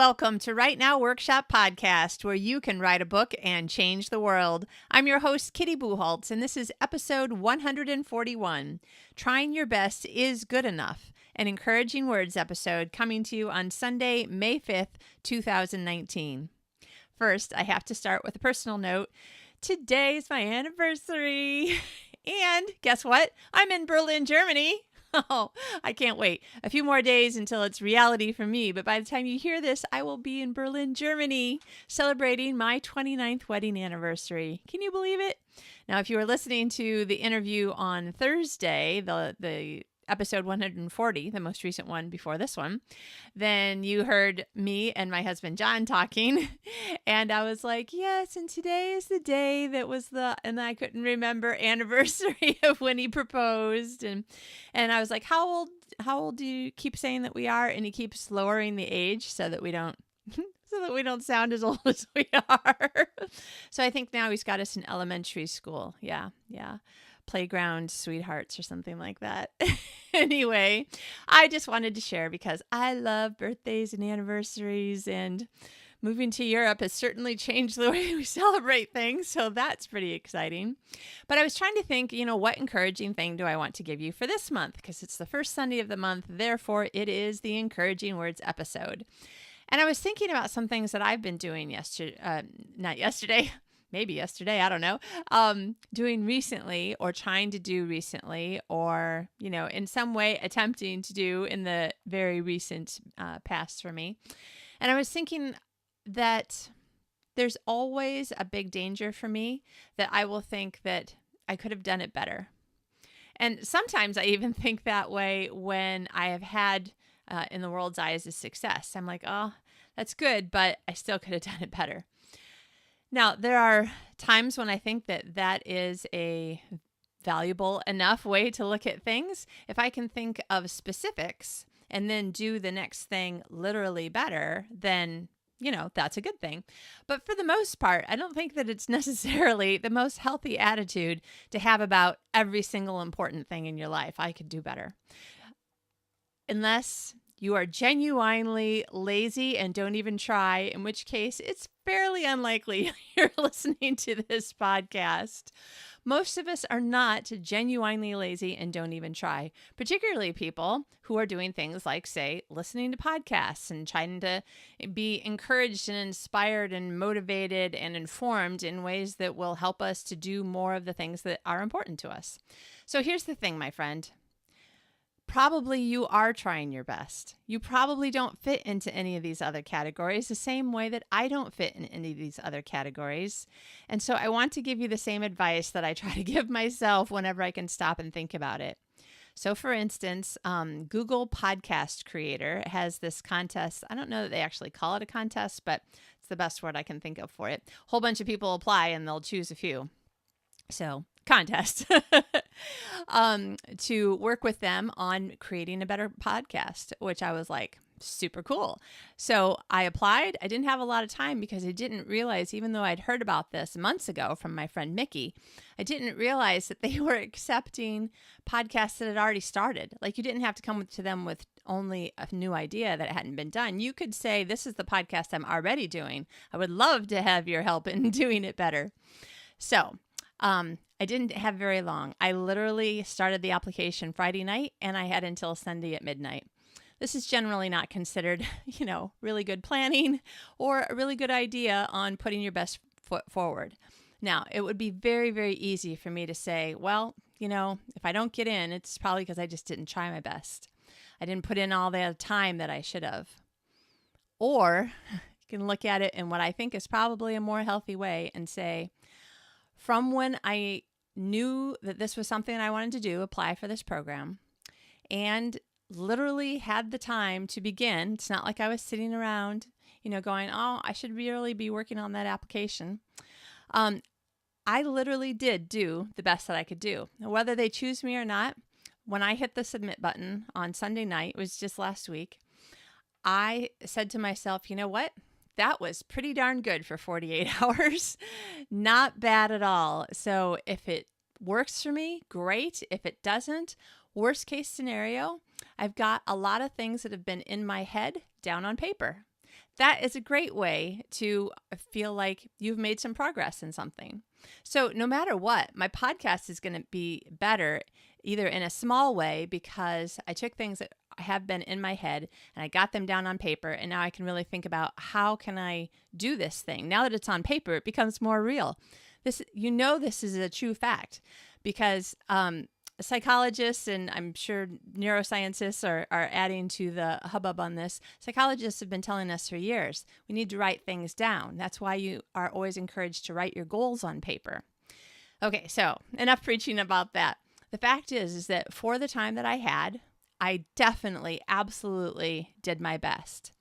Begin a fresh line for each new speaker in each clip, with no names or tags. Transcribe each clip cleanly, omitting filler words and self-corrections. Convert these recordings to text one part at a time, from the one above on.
Welcome to Write Now Workshop Podcast, where you can write a book and change the world. I'm your host, Kitty Bucholtz, and this is episode 141, Trying Your Best is Good Enough, an encouraging words episode coming to you on Sunday, May 5th, 2019. First, I have to start with a personal note. Today is my anniversary, and guess what? I'm in Berlin, Germany. Oh, I can't wait. A few more days until it's reality for me, but by the time you hear this, I will be in Berlin, Germany, celebrating my 29th wedding anniversary. Can you believe it? Now, if you were listening to the interview on Thursday, the episode 140, the most recent one before this one, then you heard me and my husband John talking, and I was like, yes, and today is the day that was and I couldn't remember anniversary of when he proposed, and I was like, how old do you keep saying that we are? And he keeps lowering the age so that we don't sound as old as we are. So I think now he's got us in elementary school. Yeah. Playground sweethearts or something like that. Anyway, I just wanted to share because I love birthdays and anniversaries, and moving to Europe has certainly changed the way we celebrate things. So that's pretty exciting. But I was trying to think, what encouraging thing do I want to give you for this month? Because it's the first Sunday of the month. Therefore, it is the Encouraging Words episode. And I was thinking about some things that I've been doing maybe yesterday, I don't know, doing recently or trying to do recently or, in some way attempting to do in the very recent past for me. And I was thinking that there's always a big danger for me that I will think that I could have done it better. And sometimes I even think that way when I have had, in the world's eyes, a success. I'm like, oh, that's good, but I still could have done it better. Now, there are times when I think that is a valuable enough way to look at things. If I can think of specifics and then do the next thing literally better, then, that's a good thing. But for the most part, I don't think that it's necessarily the most healthy attitude to have about every single important thing in your life. I could do better. Unless you are genuinely lazy and don't even try, in which case it's fairly unlikely you're listening to this podcast. Most of us are not genuinely lazy and don't even try, particularly people who are doing things like, say, listening to podcasts and trying to be encouraged and inspired and motivated and informed in ways that will help us to do more of the things that are important to us. So here's the thing, my friend. Probably you are trying your best. You probably don't fit into any of these other categories the same way that I don't fit in any of these other categories. And so I want to give you the same advice that I try to give myself whenever I can stop and think about it. So for instance, Google Podcast Creator has this contest. I don't know that they actually call it a contest, but it's the best word I can think of for it. A whole bunch of people apply and they'll choose a few. So contest to work with them on creating a better podcast, which I was like, super cool. So I applied. I didn't have a lot of time because I didn't realize, even though I'd heard about this months ago from my friend Mickey, I didn't realize that they were accepting podcasts that had already started. Like, you didn't have to come to them with only a new idea that hadn't been done. You could say, this is the podcast I'm already doing. I would love to have your help in doing it better. So I didn't have very long. I literally started the application Friday night and I had until Sunday at midnight. This is generally not considered, really good planning or a really good idea on putting your best foot forward. Now, it would be very, very easy for me to say, well, if I don't get in, it's probably because I just didn't try my best. I didn't put in all the time that I should have. Or you can look at it in what I think is probably a more healthy way and say, from when I knew that this was something I wanted to do, apply for this program, and literally had the time to begin. It's not like I was sitting around, going, oh, I should really be working on that application. I literally did do the best that I could do. Whether they choose me or not, when I hit the submit button on Sunday night, it was just last week, I said to myself, you know what? That was pretty darn good for 48 hours. Not bad at all. So if it works for me, great. If it doesn't, worst case scenario, I've got a lot of things that have been in my head down on paper. that is a great way to feel like you've made some progress in something. So no matter what, my podcast is going to be better either in a small way because I took things that have been in my head and I got them down on paper, and now I can really think about how can I do this thing. Now that it's on paper, it becomes more real. This is a true fact because psychologists, and I'm sure neuroscientists are adding to the hubbub on this. Psychologists have been telling us for years, we need to write things down. That's why you are always encouraged to write your goals on paper. Okay, so enough preaching about that. The fact is that for the time that I had, I definitely, absolutely did my best.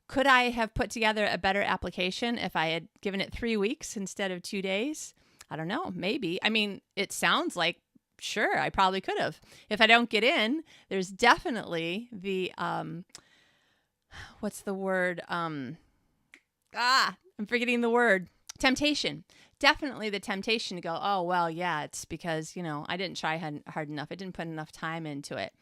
Could I have put together a better application if I had given it 3 weeks instead of 2 days? I don't know, maybe. I mean, it sounds like sure, I probably could have. If I don't get in, there's definitely the, what's the word? I'm forgetting the word. Temptation. Definitely the temptation to go, oh, well, yeah, it's because, I didn't try hard enough. I didn't put enough time into it.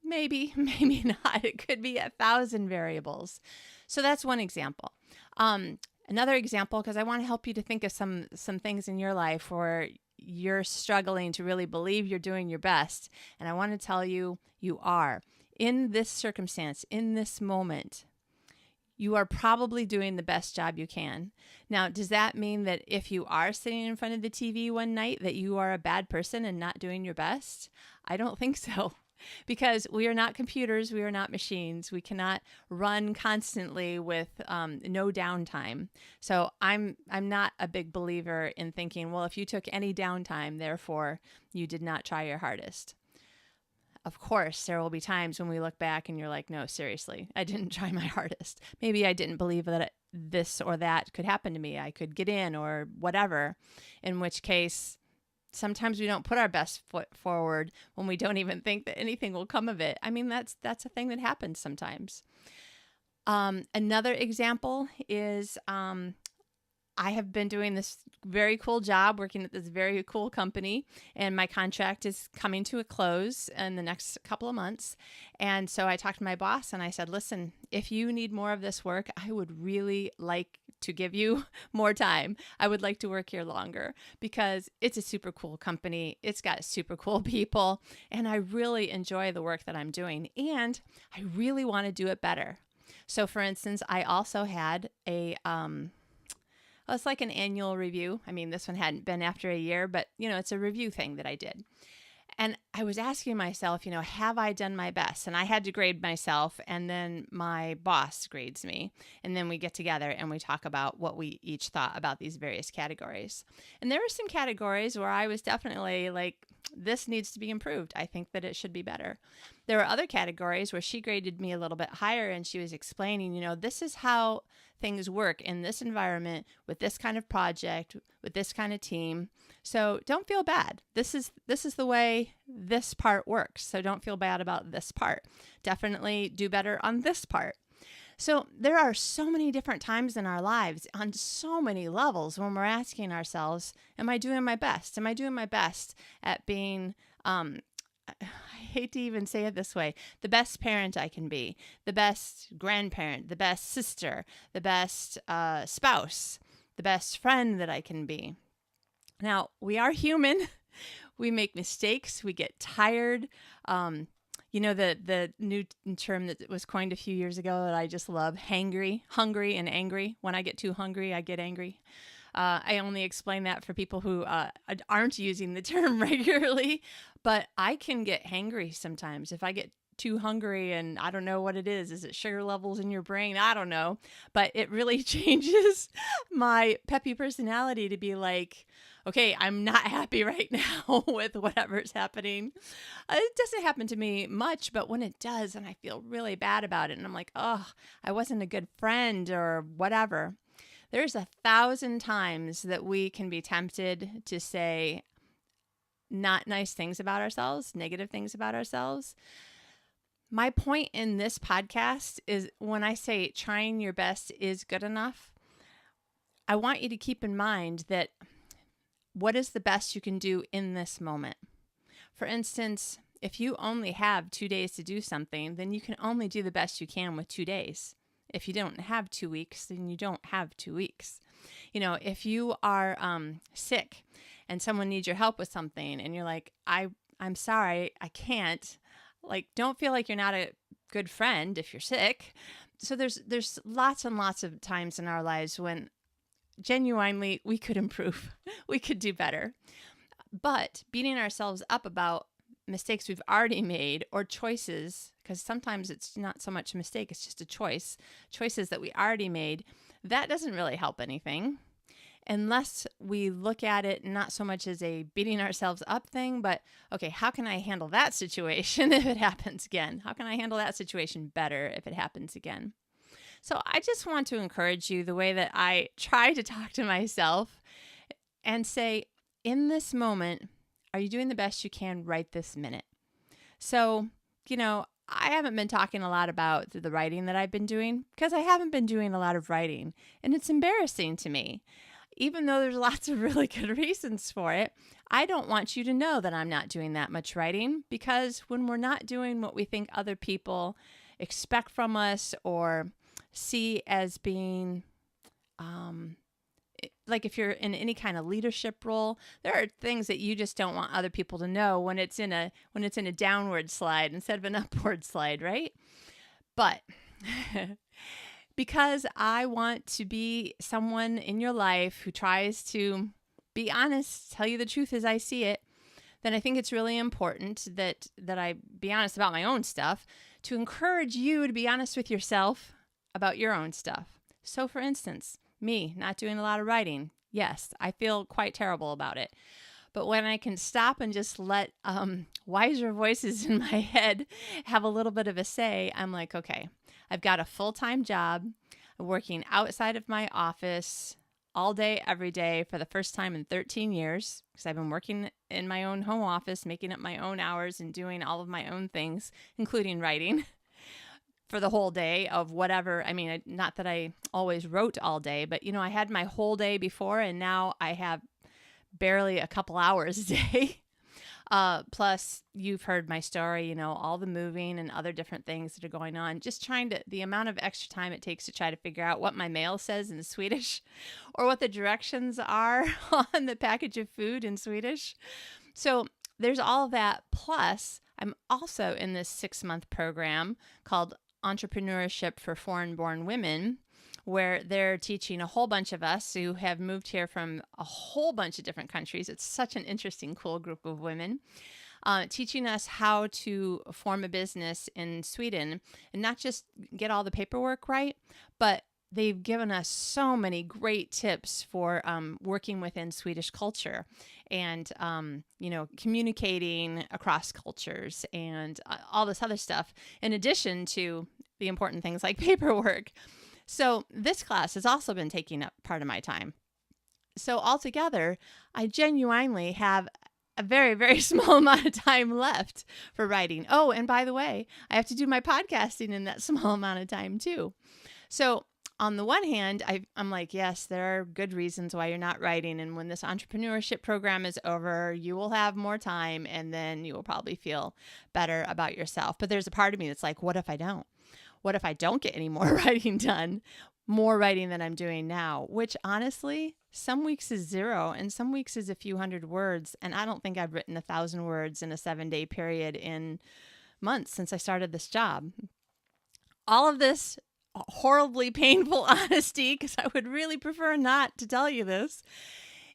Maybe, maybe not. It could be 1,000 variables. So that's one example. Another example, because I want to help you to think of some things in your life where you're struggling to really believe you're doing your best. And I want to tell you, you are. In this circumstance, in this moment, you are probably doing the best job you can. Now, does that mean that if you are sitting in front of the TV one night that you are a bad person and not doing your best? I don't think so. Because we are not computers, we are not machines. We cannot run constantly with no downtime. So I'm not a big believer in thinking, well, if you took any downtime, therefore you did not try your hardest. Of course, there will be times when we look back and you're like, no, seriously, I didn't try my hardest. Maybe I didn't believe that this or that could happen to me. I could get in or whatever, in which case sometimes we don't put our best foot forward when we don't even think that anything will come of it. I mean, that's a thing that happens sometimes. Another example is I have been doing this very cool job working at this very cool company, and my contract is coming to a close in the next couple of months. And so I talked to my boss and I said, listen, if you need more of this work, I would really like to give you more time. I would like to work here longer because it's a super cool company. It's got super cool people, and I really enjoy the work that I'm doing, and I really want to do it better. So for instance, I also had it's like an annual review. I mean, this one hadn't been after a year, but it's a review thing that I did. And I was asking myself, have I done my best? And I had to grade myself, and then my boss grades me. And then we get together and we talk about what we each thought about these various categories. And there were some categories where I was definitely like, this needs to be improved. I think that it should be better. There were other categories where she graded me a little bit higher, and she was explaining, this is how things work in this environment with this kind of project, with this kind of team. So don't feel bad. This is the way this part works. So don't feel bad about this part. Definitely do better on this part. So there are so many different times in our lives on so many levels when we're asking ourselves, am I doing my best? Am I doing my best at being, I hate to even say it this way, the best parent I can be, the best grandparent, the best sister, the best spouse, the best friend that I can be. Now, we are human. We make mistakes. We get tired. The new term that was coined a few years ago that I just love, hangry, hungry and angry. When I get too hungry, I get angry. I only explain that for people who aren't using the term regularly, but I can get hangry sometimes. If I get too hungry and I don't know what it is. Is it sugar levels in your brain? I don't know. But it really changes my peppy personality to be like, okay, I'm not happy right now with whatever's happening. It doesn't happen to me much, but when it does, and I feel really bad about it, and I'm like, oh, I wasn't a good friend or whatever. There's 1,000 times that we can be tempted to say not nice things about ourselves, negative things about ourselves. My point in this podcast is when I say trying your best is good enough, I want you to keep in mind that what is the best you can do in this moment? For instance, if you only have 2 days to do something, then you can only do the best you can with 2 days. If you don't have 2 weeks, then you don't have 2 weeks. If you are sick and someone needs your help with something and you're like, I'm sorry, I can't. Like, don't feel like you're not a good friend if you're sick. So there's lots and lots of times in our lives when genuinely we could improve. We could do better. But beating ourselves up about mistakes we've already made or choices, because sometimes it's not so much a mistake, it's just a choices that we already made, that doesn't really help anything. Unless we look at it not so much as a beating ourselves up thing, but okay, how can I handle that situation if it happens again? How can I handle that situation better if it happens again? So I just want to encourage you the way that I try to talk to myself and say, in this moment, are you doing the best you can right this minute? So, I haven't been talking a lot about the writing that I've been doing because I haven't been doing a lot of writing, and it's embarrassing to me. Even though there's lots of really good reasons for it, I don't want you to know that I'm not doing that much writing, because when we're not doing what we think other people expect from us or see as being, like if you're in any kind of leadership role, there are things that you just don't want other people to know when it's in a downward slide instead of an upward slide, right? But because I want to be someone in your life who tries to be honest, tell you the truth as I see it, then I think it's really important that I be honest about my own stuff, to encourage you to be honest with yourself about your own stuff. So for instance, me not doing a lot of writing. Yes, I feel quite terrible about it. But when I can stop and just let wiser voices in my head have a little bit of a say, I'm like, okay, I've got a full-time job working outside of my office all day, every day for the first time in 13 years, because I've been working in my own home office, making up my own hours and doing all of my own things, including writing, for the whole day of whatever. I mean, not that I always wrote all day, but I had my whole day before, and now I have barely a couple hours a day. Plus, you've heard my story, all the moving and other different things that are going on. Just the amount of extra time it takes to try to figure out what my mail says in Swedish or what the directions are on the package of food in Swedish. So there's all of that. Plus, I'm also in this 6-month program called Entrepreneurship for Foreign-Born Women, where they're teaching a whole bunch of us who have moved here from a whole bunch of different countries. It's such an interesting, cool group of women, teaching us how to form a business in Sweden and not just get all the paperwork right, but they've given us so many great tips for working within Swedish culture and, communicating across cultures and all this other stuff, in addition to the important things like paperwork. So this class has also been taking up part of my time. So altogether, I genuinely have a very, very small amount of time left for writing. Oh, and by the way, I have to do my podcasting in that small amount of time too. So on the one hand, I'm like, yes, there are good reasons why you're not writing. And when this entrepreneurship program is over, you will have more time and then you will probably feel better about yourself. But there's a part of me that's like, what if I don't? What if I don't get any more writing done? More writing than I'm doing now, which honestly, some weeks is 0 and some weeks is a few hundred words. And I don't think I've written 1,000 words in a 7-day period in months since I started this job. All of this horribly painful honesty, because I would really prefer not to tell you this,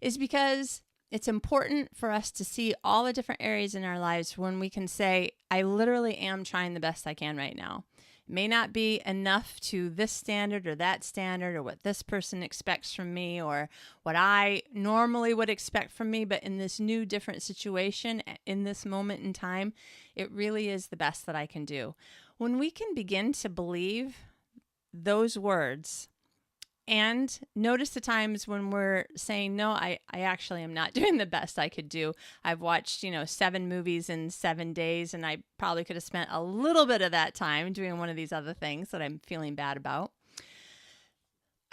is because it's important for us to see all the different areas in our lives when we can say, I literally am trying the best I can right now. May not be enough to this standard or that standard or what this person expects from me or what I normally would expect from me, but in this new different situation, in this moment in time, it really is the best that I can do. When we can begin to believe those words and notice the times when we're saying, no, I actually am not doing the best I could do. I've watched, 7 movies in 7 days, and I probably could have spent a little bit of that time doing one of these other things that I'm feeling bad about.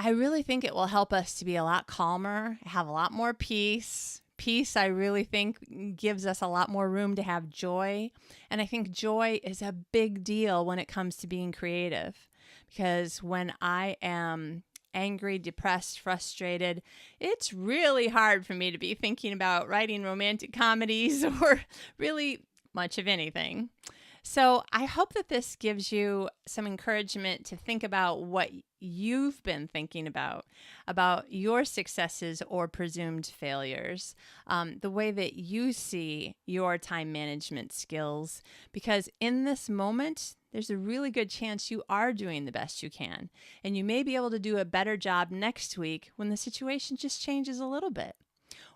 I really think it will help us to be a lot calmer, have a lot more peace. Peace, I really think, gives us a lot more room to have joy. And I think joy is a big deal when it comes to being creative. because when I am angry, depressed, frustrated, it's really hard for me to be thinking about writing romantic comedies or really much of anything. So I hope that this gives you some encouragement to think about what you've been thinking about your successes or presumed failures, the way that you see your time management skills, because in this moment, there's a really good chance you are doing the best you can, and you may be able to do a better job next week when the situation just changes a little bit.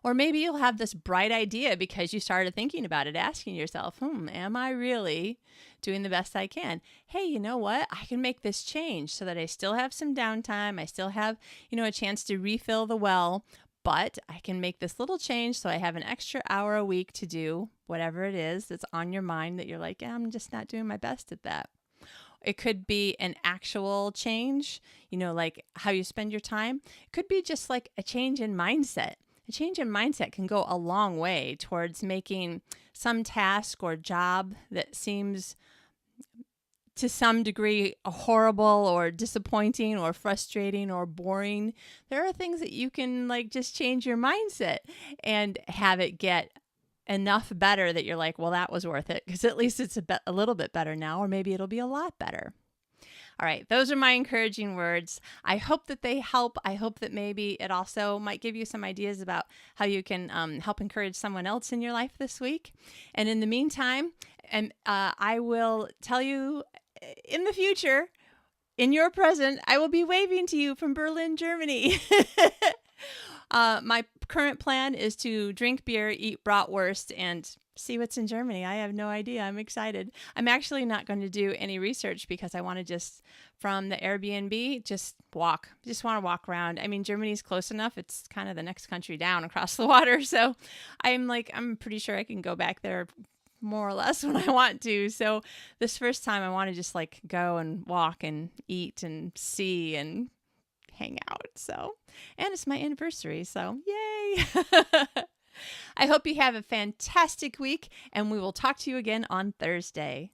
Or maybe you'll have this bright idea because you started thinking about it, asking yourself, am I really doing the best I can? Hey, you know what? I can make this change so that I still have some downtime. I still have, a chance to refill the well, but I can make this little change so I have an extra hour a week to do whatever it is that's on your mind that you're like, I'm just not doing my best at that. It could be an actual change, like how you spend your time. It could be just like a change in mindset. A change in mindset can go a long way towards making some task or job that seems to some degree horrible or disappointing or frustrating or boring. There are things that you can just change your mindset and have it get enough better that you're like, well, that was worth it because at least it's a little bit better now, or maybe it'll be a lot better. All right, those are my encouraging words. I hope that they help. I hope that maybe it also might give you some ideas about how you can help encourage someone else in your life this week. And in the meantime, I will tell you in the future, in your present, I will be waving to you from Berlin, Germany. My current plan is to drink beer, eat bratwurst, and see what's in Germany. I have no idea. I'm excited. I'm actually not going to do any research because I want to just, from the Airbnb, just walk. Just want to walk around. I mean, Germany's close enough. It's kind of the next country down across the water. So I'm pretty sure I can go back there more or less when I want to. So this first time I want to just go and walk and eat and see and hang out. So, and it's my anniversary. So yay. I hope you have a fantastic week, and we will talk to you again on Thursday.